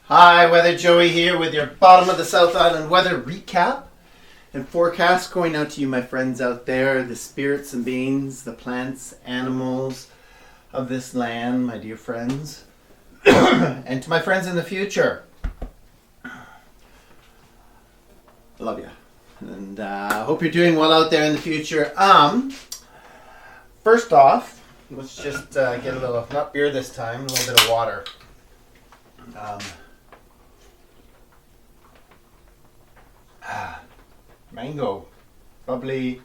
Hi, Weather Joey here with your bottom of the South Island weather recap and forecast going out to you, my friends out there, the spirits and beings, the plants, animals of this land, my dear friends, and to my friends in the future. I love you, and I hope you're doing well out there in the future. First off, let's just get a little, not beer this time, a little bit of water. Mango, bubbly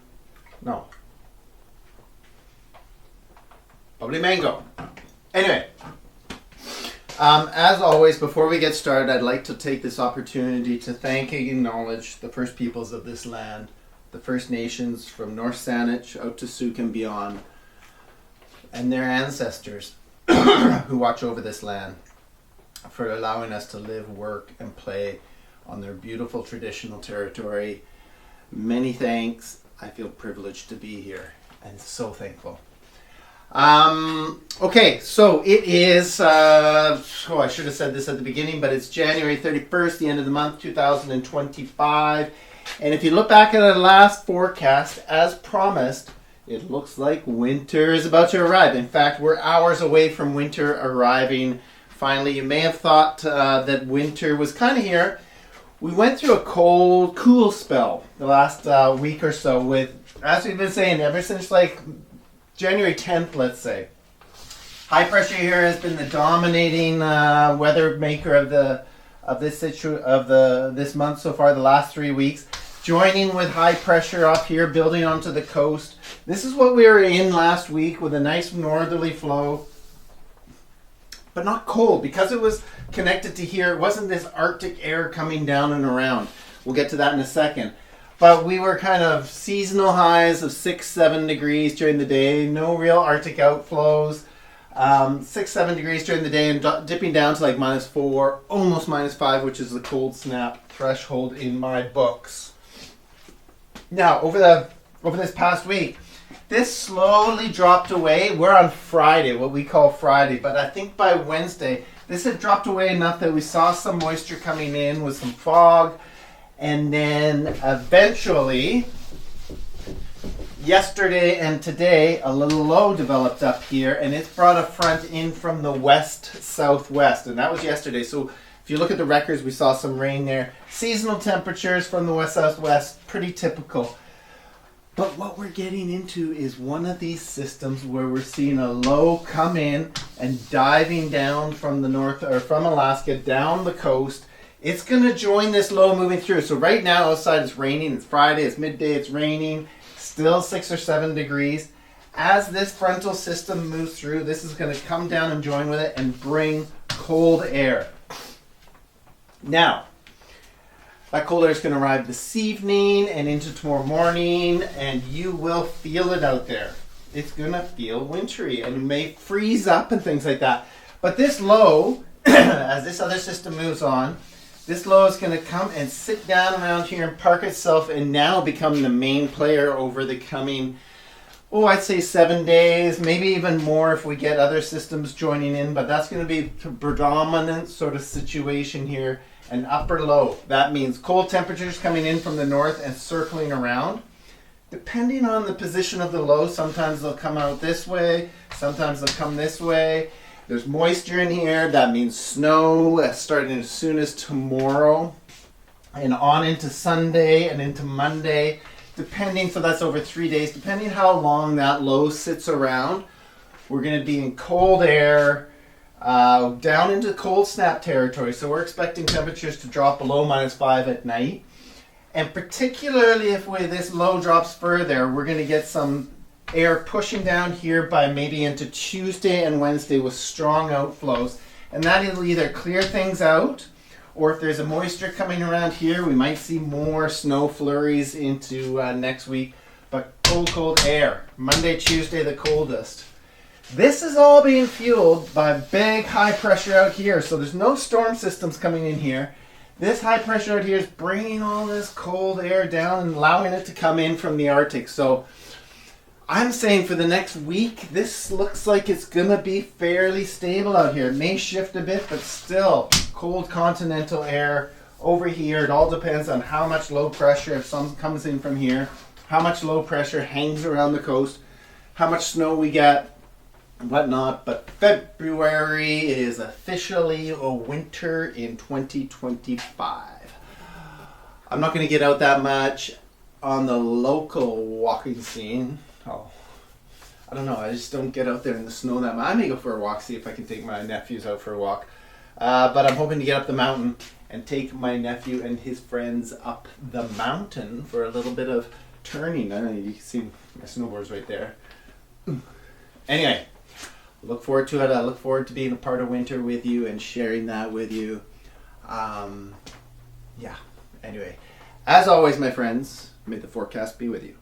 mango. Anyway, as always, before we get started, I'd like to take this opportunity to thank and acknowledge the First Peoples of this land, the First Nations from North Saanich out to Sooke and beyond, and their ancestors who watch over this land, for allowing us to live, work, and play on their beautiful traditional territory. Many thanks. I feel privileged to be here and so thankful. Okay, so it is, I should have said this at the beginning, but it's January 31st, the end of the month, 2025. And if you look back at our last forecast, as promised, it looks like winter is about to arrive. In fact, we're hours away from winter arriving. Finally, you may have thought that winter was kind of here. We went through a cold, cool spell the last week or so with, as we've been saying, ever since like January 10th, let's say. High pressure here has been the dominating weather maker of this month so far, the last 3 weeks. Joining with high pressure up here, building onto the coast. This is what we were in last week with a nice northerly flow. But not cold, because it was connected to here. It wasn't this Arctic air coming down and around. We'll get to that in a second. But we were kind of seasonal highs of 6-7 degrees during the day. No real Arctic outflows. 6-7 degrees during the day and dipping down to like -4, almost -5, which is the cold snap threshold in my books. Now, over this past week, this slowly dropped away. We're on Friday, what we call Friday, but I think by Wednesday, this had dropped away enough that we saw some moisture coming in with some fog, and then eventually, yesterday and today, a little low developed up here, and it's brought a front in from the west-southwest, and that was yesterday. So if you look at the records, we saw some rain there. Seasonal temperatures from the west-southwest, pretty typical. But what we're getting into is one of these systems where we're seeing a low come in and diving down from the north, or from Alaska down the coast. It's going to join this low moving through. So right now outside it's raining. It's Friday. It's midday. It's raining. Still 6 or 7 degrees. As this frontal system moves through, this is going to come down and join with it and bring cold air. Now, that cold air is going to arrive this evening and into tomorrow morning, and you will feel it out there. It's going to feel wintry, and it may freeze up and things like that. But this low, as this other system moves on, this low is going to come and sit down around here and park itself and now become the main player over the coming, I'd say 7 days, maybe even more if we get other systems joining in. But that's going to be the predominant sort of situation here. An upper low. That means cold temperatures coming in from the north and circling around. Depending on the position of the low, sometimes they'll come out this way, sometimes they'll come this way. There's moisture in here. That means snow starting as soon as tomorrow and on into Sunday and into Monday, depending. So that's over 3 days. Depending how long that low sits around, we're going to be in cold air, down into cold snap territory. So we're expecting temperatures to drop below -5 at night. And particularly if this low drops further, we're going to get some air pushing down here by maybe into Tuesday and Wednesday with strong outflows. And that'll either clear things out, or if there's a moisture coming around here, we might see more snow flurries into next week. But cold air. Monday, Tuesday, the coldest. This is all being fueled by big high pressure out here. So there's no storm systems coming in here. This high pressure out here is bringing all this cold air down and allowing it to come in from the Arctic. So I'm saying for the next week, this looks like it's going to be fairly stable out here. It may shift a bit, but still cold continental air over here. It all depends on how much low pressure, if some comes in from here, how much low pressure hangs around the coast, how much snow we get, and whatnot. But February is officially a winter in 2025. I'm not going to get out that much on the local walking scene. Oh, I don't know. I just don't get out there in the snow that much. I may go for a walk, see if I can take my nephews out for a walk. But I'm hoping to get up the mountain and take my nephew and his friends up the mountain for a little bit of turning. I don't know, you can see my snowboard's right there. Anyway, look forward to it. I look forward to being a part of winter with you and sharing that with you. Yeah. Anyway, as always, my friends, may the forecast be with you.